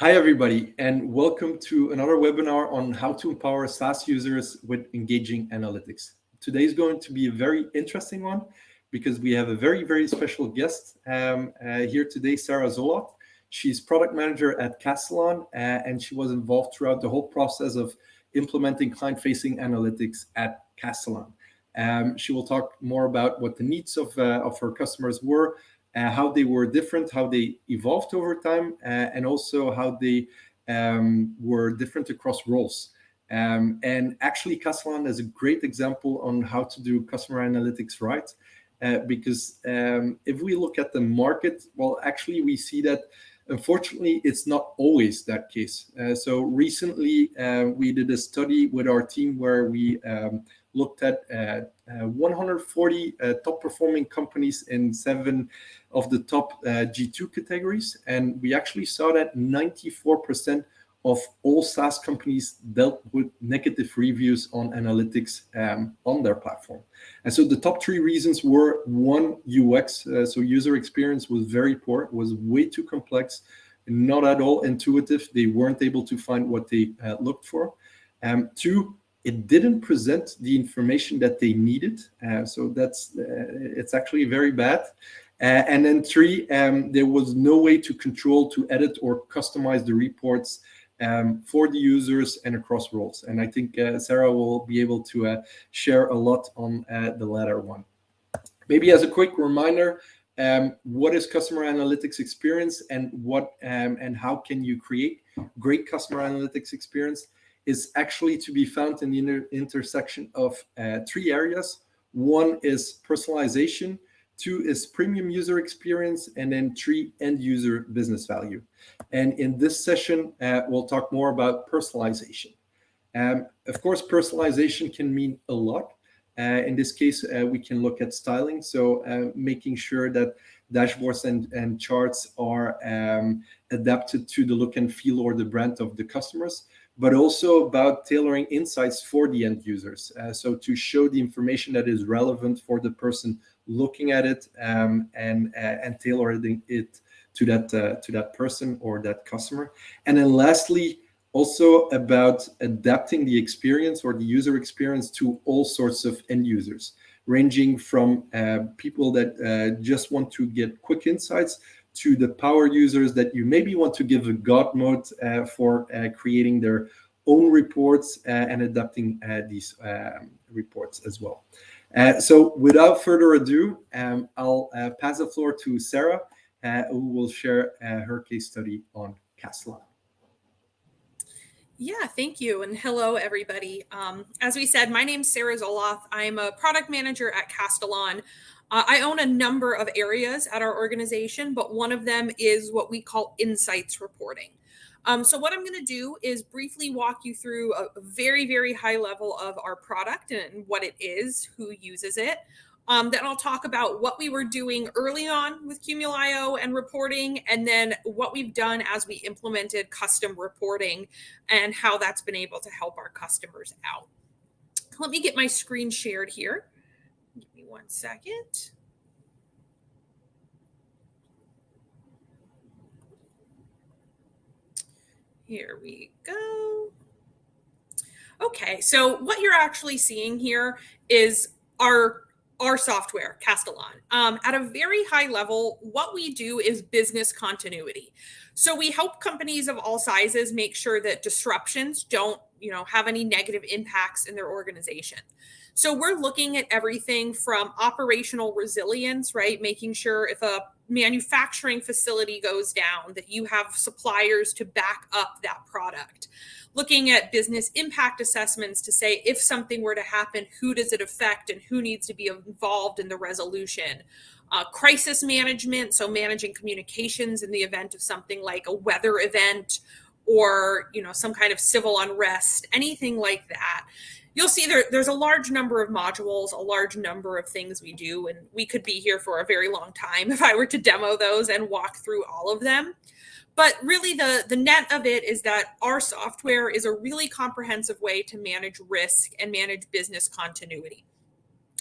Hi, everybody, and welcome to another webinar on how to empower SaaS users with engaging analytics. Today is going to be a very interesting one because we have a very special guest here today, Sarah Zoloth. She's product manager at Castellan, and she was involved throughout the whole process of implementing client-facing analytics at Castellan. She will talk more about what the needs of her customers were, how they were different, how they evolved over time, and also how they were different across roles. And actually, Castellan is a great example on how to do customer analytics right. Because if we look at the market, well, actually, we see that unfortunately, it's not always that case. So recently, we did a study with our team where we looked at 140 top performing companies in 7 of the top G2 categories. And we actually saw that 94% of all SaaS companies dealt with negative reviews on analytics on their platform. And so the top 3 reasons were: 1, UX, so user experience was very poor, was way too complex, not at all intuitive. They weren't able to find what they looked for. 2, it didn't present the information that they needed. So that's it's actually very bad. And then 3, there was no way to control, to edit, or customize the reports for the users and across roles. And I think Sarah will be able to share a lot on the latter one. Maybe as a quick reminder, what is customer analytics experience, and what and how can you create great customer analytics experience is actually to be found in the intersection of 3 areas. 1 is personalization, 2 is premium user experience, and then 3, end user business value. And in this session, we'll talk more about personalization. Of course, personalization can mean a lot. In this case, we can look at styling, so making sure that dashboards and charts are adapted to the look and feel or the brand of the customers, but also about tailoring insights for the end users. So to show the information that is relevant for the person looking at it, and tailoring it to that person or that customer. And then lastly, also about adapting the experience or the user experience to all sorts of end users, ranging from people that just want to get quick insights to the power users that you maybe want to give a God mode for creating their own reports and adapting these reports as well. So without further ado, I'll pass the floor to Sarah, who will share her case study on Castellan. Yeah, thank you. And hello, everybody. As we said, my name's Sarah Zoloth. I'm a product manager at Castellan. I own a number of areas at our organization, but one of them is what we call insights reporting. So what I'm going to do is briefly walk you through a very high level of our product and what it is, who uses it. Then I'll talk about what we were doing early on with Cumul.io and reporting, and then what we've done as we implemented custom reporting and how that's been able to help our customers out. Let me get my screen shared here. Give me 1 second. Here we go. Okay, so what you're actually seeing here is our software, Castellan. At a very high level, what we do is business continuity. So we help companies of all sizes make sure that disruptions don't, have any negative impacts in their organization. So we're looking at everything from operational resilience, right? Making sure if a manufacturing facility goes down, that you have suppliers to back up that product. Looking at business impact assessments to say, if something were to happen, who does it affect and who needs to be involved in the resolution? Crisis management, so managing communications in the event of something like a weather event or, some kind of civil unrest, anything like that. You'll see there's a large number of modules, a large number of things we do, and we could be here for a very long time if I were to demo those and walk through all of them. But really the net of it is that our software is a really comprehensive way to manage risk and manage business continuity.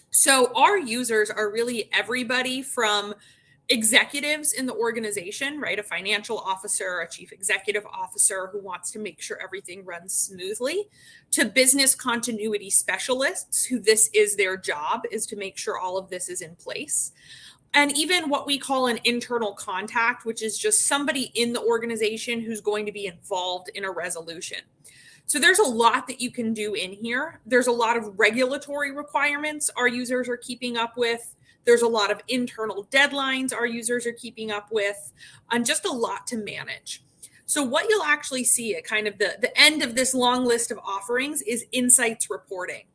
So our users are really everybody from executives in the organization, right? A financial officer, a chief executive officer who wants to make sure everything runs smoothly, to business continuity specialists who this is their job, is to make sure all of this is in place. And even what we call an internal contact, which is just somebody in the organization who's going to be involved in a resolution. So there's a lot that you can do in here. There's a lot of regulatory requirements our users are keeping up with. There's a lot of internal deadlines our users are keeping up with, and just a lot to manage. So what you'll actually see at kind of the end of this long list of offerings is insights reporting.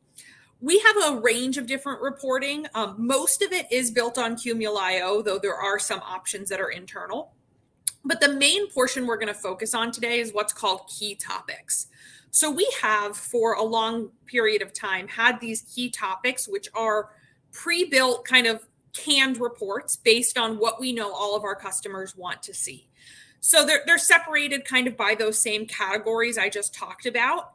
We have a range of different reporting. Most of it is built on Cumul.io, though there are some options that are internal. But the main portion we're going to focus on today is what's called key topics. So we have, for a long period of time, had these key topics, which are pre-built kind of canned reports based on what we know all of our customers want to see. So they're separated kind of by those same categories I just talked about.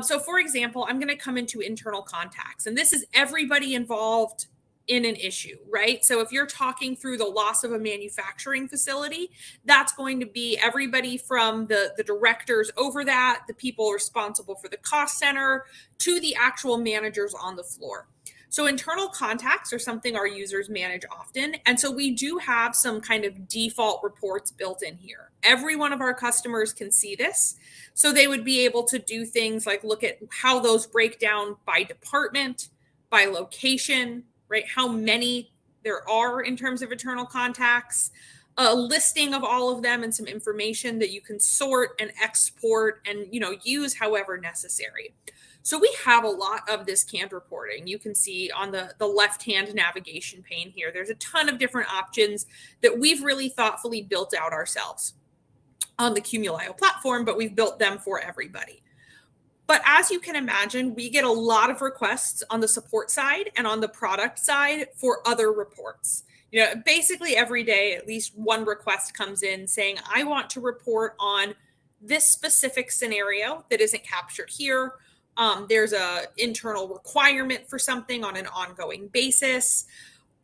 So for example, I'm going to come into internal contacts, and this is everybody involved in an issue, right? So if you're talking through the loss of a manufacturing facility, that's going to be everybody from the directors over that, the people responsible for the cost center, to the actual managers on the floor. So internal contacts are something our users manage often. And so we do have some kind of default reports built in here. Every one of our customers can see this. So they would be able to do things like look at how those break down by department, by location, right? How many there are in terms of internal contacts, a listing of all of them, and some information that you can sort and export and, use however necessary. So we have a lot of this canned reporting. You can see on the left-hand navigation pane here, there's a ton of different options that we've really thoughtfully built out ourselves on the Cumul.io platform, but we've built them for everybody. But as you can imagine, we get a lot of requests on the support side and on the product side for other reports. Basically every day, at least one request comes in saying, I want to report on this specific scenario that isn't captured here. There's an internal requirement for something on an ongoing basis.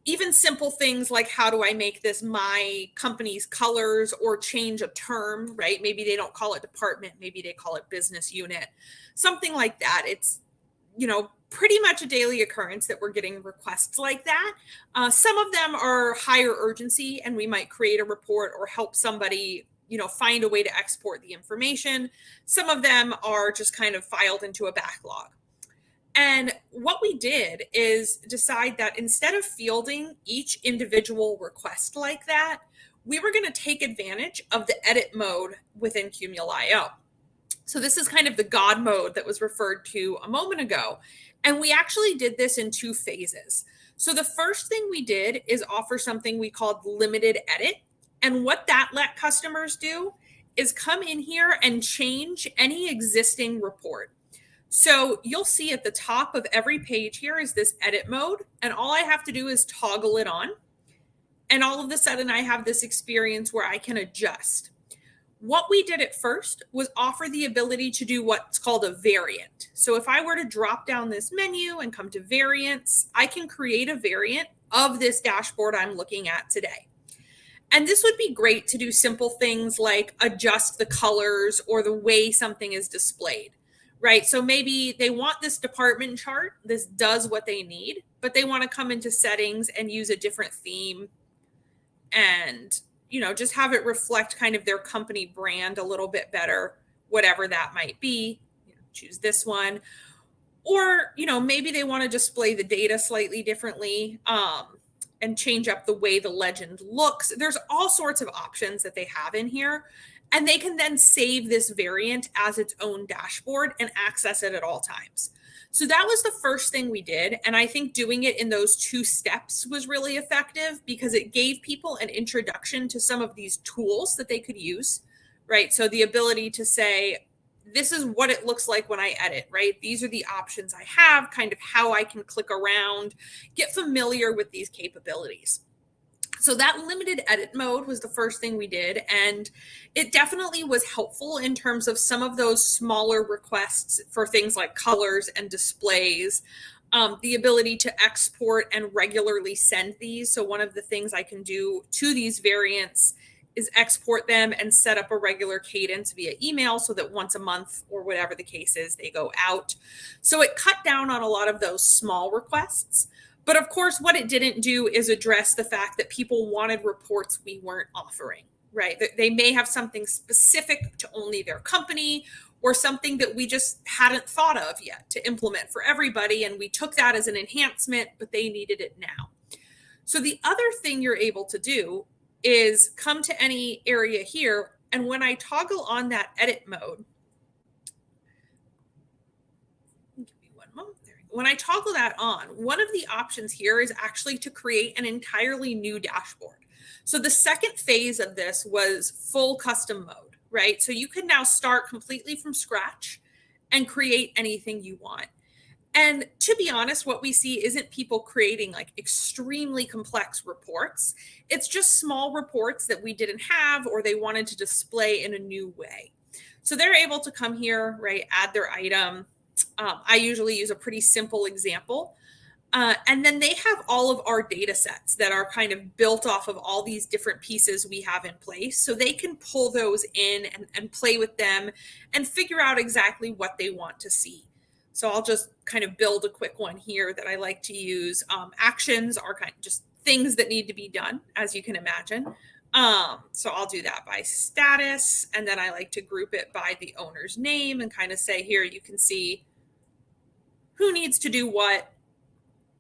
Even simple things like, how do I make this my company's colors, or change a term, right? Maybe they don't call it department, maybe they call it business unit, something like that. It's, pretty much a daily occurrence that we're getting requests like that. Some of them are higher urgency, and we might create a report or help somebody find a way to export the information. Some of them are just kind of filed into a backlog. And what we did is decide that instead of fielding each individual request like that, we were going to take advantage of the edit mode within Cumul.io. So this is kind of the God mode that was referred to a moment ago. And we actually did this in two phases. So the first thing we did is offer something we called limited edit. And what that let customers do is come in here and change any existing report. So you'll see at the top of every page here is this edit mode. And all I have to do is toggle it on. And all of a sudden I have this experience where I can adjust. What we did at first was offer the ability to do what's called a variant. So if I were to drop down this menu and come to variants, I can create a variant of this dashboard I'm looking at today. And this would be great to do simple things like adjust the colors or the way something is displayed, right? So maybe they want this department chart. This does what they need, but they want to come into settings and use a different theme and, just have it reflect kind of their company brand a little bit better, whatever that might be. Choose this one. Or, maybe they want to display the data slightly differently. And change up the way the legend looks. There's all sorts of options that they have in here, and they can then save this variant as its own dashboard and access it at all times. So that was the first thing we did. And I think doing it in those two steps was really effective because it gave people an introduction to some of these tools that they could use, right? So the ability to say, this is what it looks like when I edit, right? These are the options I have, kind of how I can click around, get familiar with these capabilities. So that limited edit mode was the first thing we did. And it definitely was helpful in terms of some of those smaller requests for things like colors and displays. the ability to export and regularly send these. So one of the things I can do to these variants is export them and set up a regular cadence via email so that once a month or whatever the case is, they go out. So it cut down on a lot of those small requests. But of course, what it didn't do is address the fact that people wanted reports we weren't offering, right? They may have something specific to only their company or something that we just hadn't thought of yet to implement for everybody. And we took that as an enhancement, but they needed it now. So the other thing you're able to do is come to any area here. And when I toggle on that edit mode, give me one moment there. When I toggle that on, one of the options here is actually to create an entirely new dashboard. So the second phase of this was full custom mode, right? So you can now start completely from scratch and create anything you want. And to be honest, what we see isn't people creating like extremely complex reports. It's just small reports that we didn't have or they wanted to display in a new way. So they're able to come here, right, add their item. I usually use a pretty simple example. And then they have all of our data sets that are kind of built off of all these different pieces we have in place. So they can pull those in and play with them and figure out exactly what they want to see. So I'll just kind of build a quick one here that I like to use. Actions are kind of just things that need to be done, as you can imagine. So I'll do that by status. And then I like to group it by the owner's name and kind of say here, you can see who needs to do what,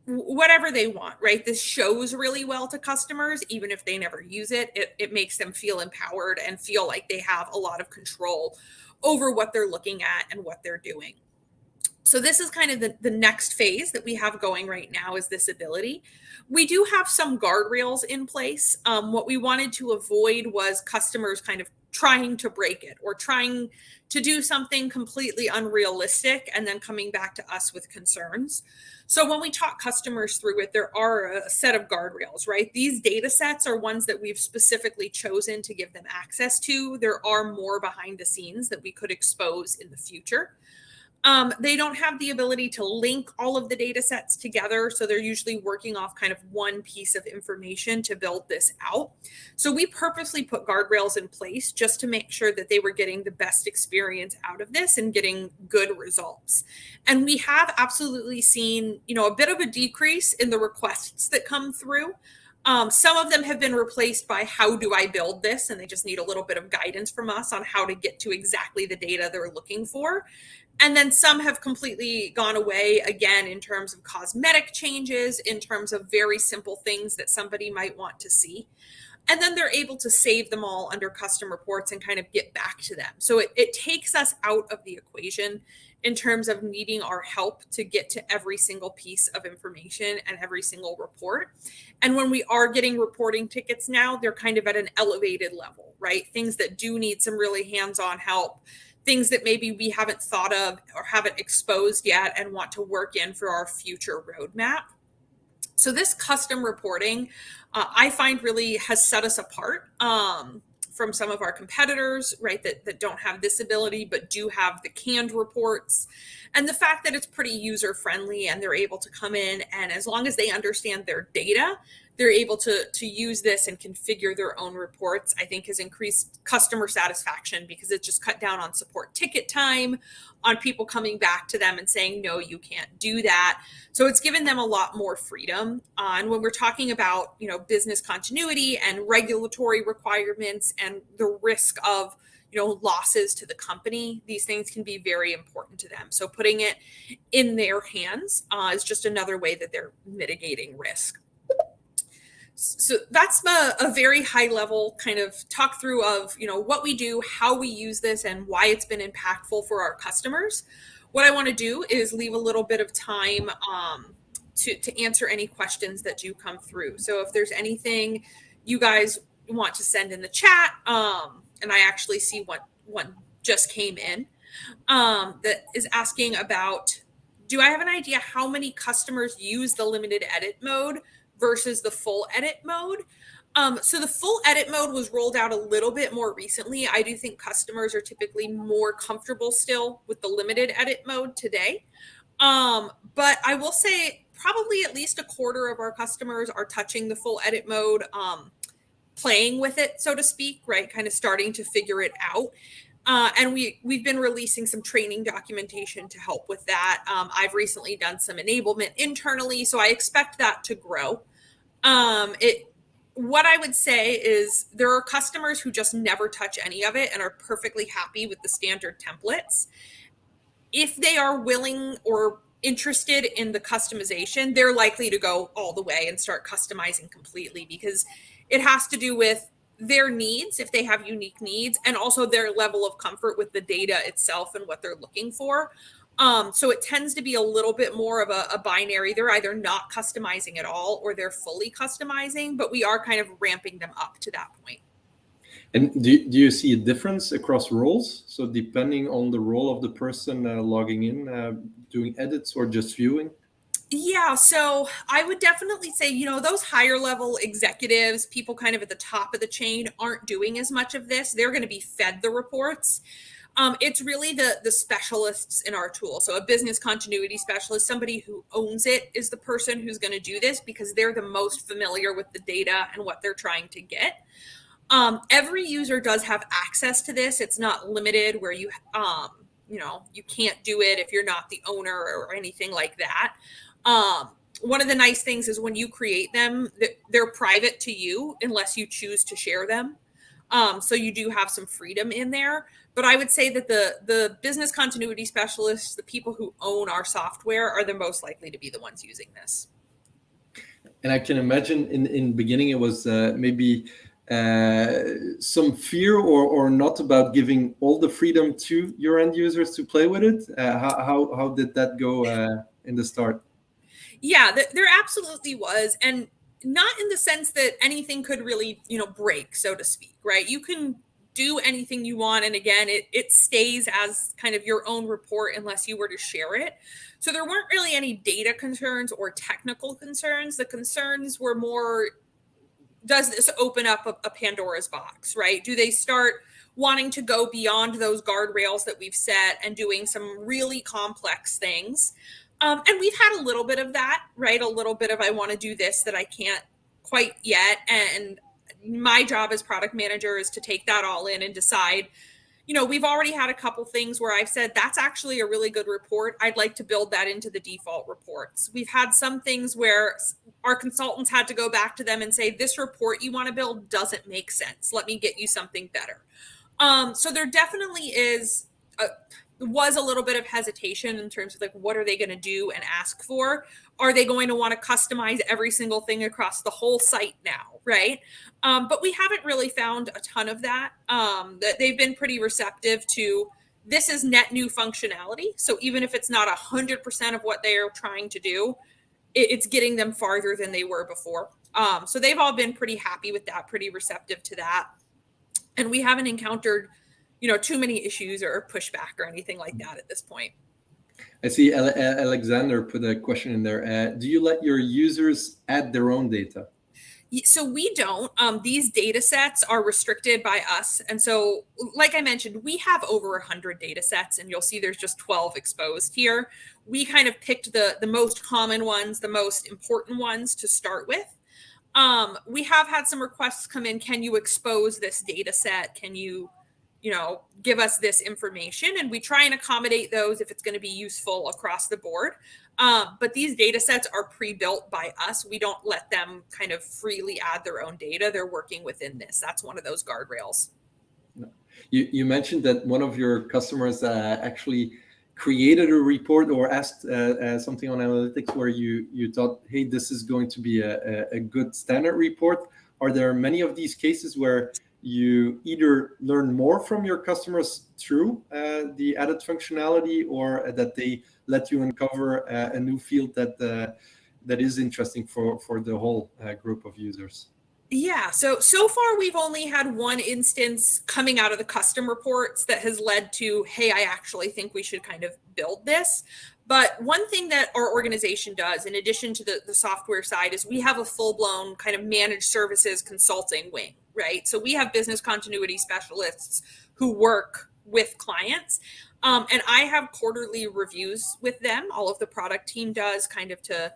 whatever they want, right? This shows really well to customers, even if they never use it. It makes them feel empowered and feel like they have a lot of control over what they're looking at and what they're doing. So this is kind of the next phase that we have going right now is this ability. We do have some guardrails in place. What we wanted to avoid was customers kind of trying to break it or trying to do something completely unrealistic and then coming back to us with concerns. So when we talk customers through it, there are a set of guardrails, right? These data sets are ones that we've specifically chosen to give them access to. There are more behind the scenes that we could expose in the future. They don't have the ability to link all of the data sets together. So they're usually working off kind of one piece of information to build this out. So we purposely put guardrails in place just to make sure that they were getting the best experience out of this and getting good results. And we have absolutely seen, a bit of a decrease in the requests that come through. Some of them have been replaced by how do I build this? And they just need a little bit of guidance from us on how to get to exactly the data they're looking for. And then some have completely gone away again in terms of cosmetic changes, in terms of very simple things that somebody might want to see. And then they're able to save them all under custom reports and kind of get back to them. So it takes us out of the equation in terms of needing our help to get to every single piece of information and every single report. And when we are getting reporting tickets now, they're kind of at an elevated level, right? Things that do need some really hands-on help, things that maybe we haven't thought of or haven't exposed yet and want to work in for our future roadmap. So this custom reporting, I find really has set us apart from some of our competitors, right, that don't have this ability, but do have the canned reports. And the fact that it's pretty user-friendly and they're able to come in and as long as they understand their data, they're able to use this and configure their own reports, I think has increased customer satisfaction because it just cut down on support ticket time, on people coming back to them and saying, no, you can't do that. So it's given them a lot more freedom. And when we're talking about, business continuity and regulatory requirements and the risk of, losses to the company, these things can be very important to them. So putting it in their hands is just another way that they're mitigating risk. So that's a very high level kind of talk through of, what we do, how we use this and why it's been impactful for our customers. What I want to do is leave a little bit of time to answer any questions that do come through. So if there's anything you guys want to send in the chat, and I actually see one just came in that is asking about, do I have an idea how many customers use the limited edit mode versus the full edit mode? So the full edit mode was rolled out a little bit more recently. I do think customers are typically more comfortable still with the limited edit mode today. But I will say probably at least a quarter of our customers are touching the full edit mode, playing with it, so to speak, right? Kind of starting to figure it out. And we've been releasing some training documentation to help with that. I've recently done some enablement internally, so I expect that to grow. What I would say is there are customers who just never touch any of it and are perfectly happy with the standard templates. If they are willing or interested in the customization, they're likely to go all the way and start customizing completely, because it has to do with their needs, if they have unique needs, and also their level of comfort with the data itself and what they're looking for. So it tends to be a little bit more of a binary. They're either not customizing at all or they're fully customizing, but we are kind of ramping them up to that point. And do you see a difference across roles? So depending on the role of the person logging in, doing edits or just viewing? Yeah, so I would definitely say, those higher level executives, people kind of at the top of the chain, aren't doing as much of this. They're going to be fed the reports. It's really the specialists in our tool. So a business continuity specialist, somebody who owns it, is the person who's going to do this because they're the most familiar with the data and what they're trying to get. Every user does have access to this. It's not limited where you can't do it if you're not the owner or anything like that. One of the nice things is when you create them, they're private to you unless you choose to share them. So you do have some freedom in there. But I would say that the business continuity specialists, the people who own our software, are the most likely to be the ones using this. And I can imagine in the beginning it was maybe some fear or not about giving all the freedom to your end users to play with it. How did that go in the start? Yeah, there absolutely was. And not in the sense that anything could really, break, so to speak, right? You can do anything you want. And again, it stays as kind of your own report unless you were to share it. So there weren't really any data concerns or technical concerns. The concerns were more, does this open up a Pandora's box, right? Do they start wanting to go beyond those guardrails that we've set and doing some really complex things? And we've had a little bit of that, right? A little bit of, I want to do this that I can't quite yet. And my job as product manager is to take that all in and decide, we've already had a couple things where I've said, that's actually a really good report. I'd like to build that into the default reports. We've had some things where our consultants had to go back to them and say, this report you want to build doesn't make sense. Let me get you something better. So there definitely was a little bit of hesitation in terms of what are they going to do and ask for? Are they going to want to customize every single thing across the whole site now, right? But we haven't really found a ton of that. That they've been pretty receptive to, this is net new functionality. So even if it's not 100% of what they're trying to do, it's getting them farther than they were before. So they've all been pretty happy with that, pretty receptive to that. And we haven't encountered too many issues or pushback or anything like that at this point. I see Alexander put a question in there. Do you let your users add their own data? So we don't. These data sets are restricted by us. And so, like I mentioned, we have over 100 data sets, and you'll see there's just 12 exposed here. We kind of picked the most common ones, the most important ones to start with. We have had some requests come in. Can you expose this data set? Can you give us this information? And we try and accommodate those if it's going to be useful across the board. But these data sets are pre-built by us. We don't let them kind of freely add their own data. They're working within this. That's one of those guardrails. You mentioned that one of your customers actually created a report or asked something on analytics where you thought, hey, this is going to be a good standard report. Are there many of these cases where you either learn more from your customers through the added functionality, or that they let you uncover a new field that is interesting for the whole group of users? Yeah, so far we've only had one instance coming out of the custom reports that has led to, hey, I actually think we should kind of build this. But one thing that our organization does, in addition to the software side, is we have a full-blown kind of managed services consulting wing, right? So we have business continuity specialists who work with clients. And I have quarterly reviews with them. All of the product team does, kind of to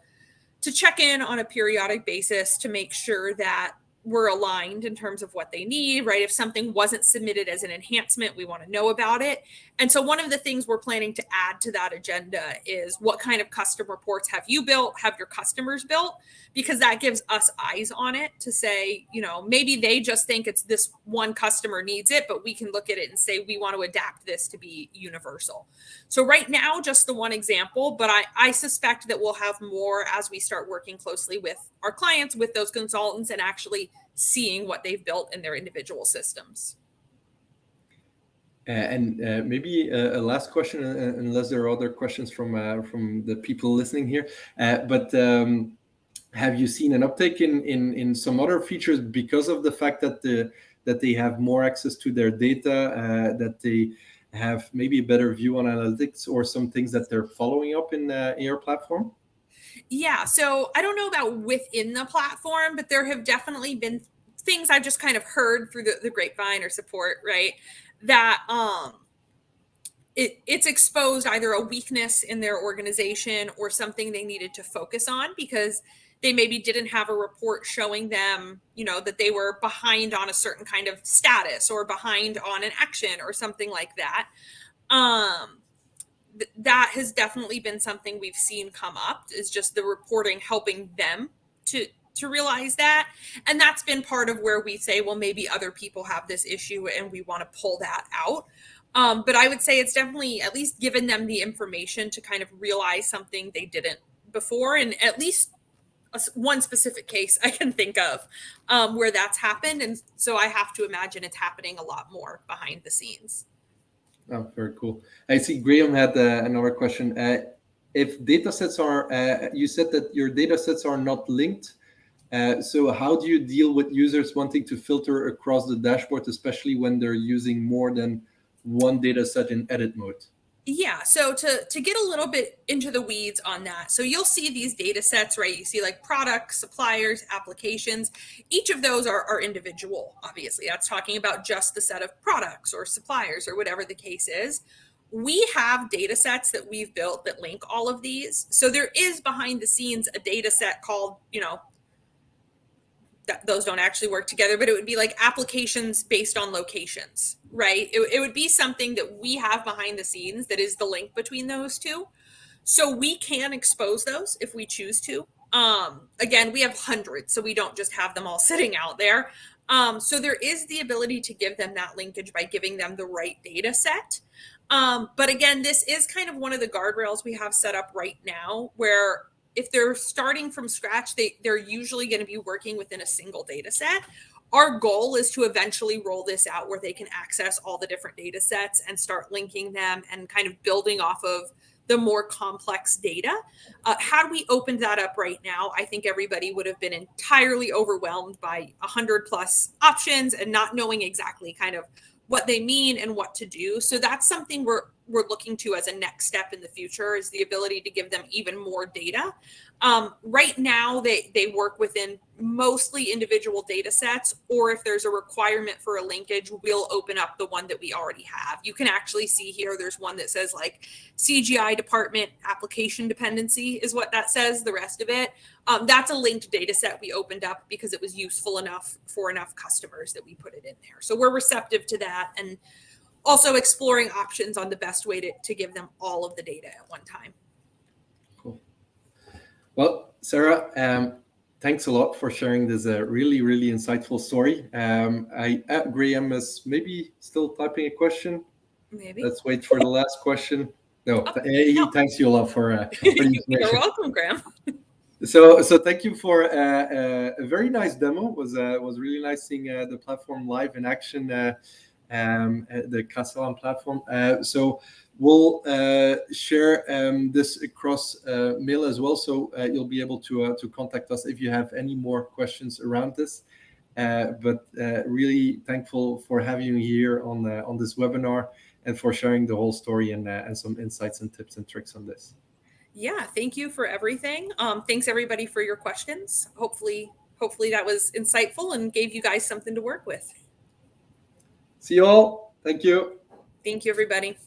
check in on a periodic basis to make sure that we're aligned in terms of what they need, right? If something wasn't submitted as an enhancement, we want to know about it. And so one of the things we're planning to add to that agenda is what kind of custom reports have you built, have your customers built? Because that gives us eyes on it to say, maybe they just think it's this one customer needs it, but we can look at it and say, we want to adapt this to be universal. So right now, just the one example, but I suspect that we'll have more as we start working closely with our clients, with those consultants, and actually seeing what they've built in their individual systems. And maybe a last question, unless there are other questions from the people listening here. But have you seen an uptake in some other features because of the fact that they have more access to their data, that they have maybe a better view on analytics, or some things that they're following up in your platform? Yeah, so I don't know about within the platform, but there have definitely been things I've just kind of heard through the grapevine or support, right? That it's exposed either a weakness in their organization or something they needed to focus on because they maybe didn't have a report showing them, that they were behind on a certain kind of status or behind on an action or something like that. That has definitely been something we've seen come up, is just the reporting helping them to realize that. And that's been part of where we say, well, maybe other people have this issue and we want to pull that out. But I would say it's definitely at least given them the information to kind of realize something they didn't before, and at least one specific case I can think of where that's happened. And so I have to imagine it's happening a lot more behind the scenes. Oh, very cool. I see Graham had another question. If data sets are, you said that your data sets are not linked. So how do you deal with users wanting to filter across the dashboard, especially when they're using more than one data set in edit mode? Yeah, so to get a little bit into the weeds on that, so you'll see these data sets, right? You see like products, suppliers, applications. Each of those are individual, obviously. That's talking about just the set of products or suppliers or whatever the case is. We have data sets that we've built that link all of these. So there is behind the scenes a data set called, those don't actually work together, but it would be like applications based on locations, right? It would be something that we have behind the scenes that is the link between those two. So we can expose those if we choose to. Again, we have hundreds, so we don't just have them all sitting out there. So there is the ability to give them that linkage by giving them the right data set. But again, this is kind of one of the guardrails we have set up right now, where if they're starting from scratch, they're usually going to be working within a single data set. Our goal is to eventually roll this out where they can access all the different data sets and start linking them and kind of building off of the more complex data. Had we opened that up right now, I think everybody would have been entirely overwhelmed by 100 plus options and not knowing exactly kind of what they mean and what to do. So that's something we're looking to as a next step in the future, is the ability to give them even more data. Right now, they work within mostly individual data sets, or if there's a requirement for a linkage, we'll open up the one that we already have. You can actually see here, there's one that says like CGI department application dependency is what that says, the rest of it. That's a linked data set we opened up because it was useful enough for enough customers that we put it in there. So we're receptive to that, and also exploring options on the best way to give them all of the data at one time. Cool. Well, Sarah, thanks a lot for sharing this really, really insightful story. Graham is maybe still typing a question. Maybe. Let's wait for the last question. No, he thanks you a lot for the information. You're welcome, Graham. So thank you for a very nice demo. It was really nice seeing the platform live in action, the Castellan platform. So we'll share this across mail as well, so you'll be able to contact us if you have any more questions around this. But really thankful for having you here on this webinar and for sharing the whole story and some insights and tips and tricks on this. Yeah, thank you for everything. Thanks everybody for your questions. Hopefully that was insightful and gave you guys something to work with. See you all. Thank you. Thank you, everybody.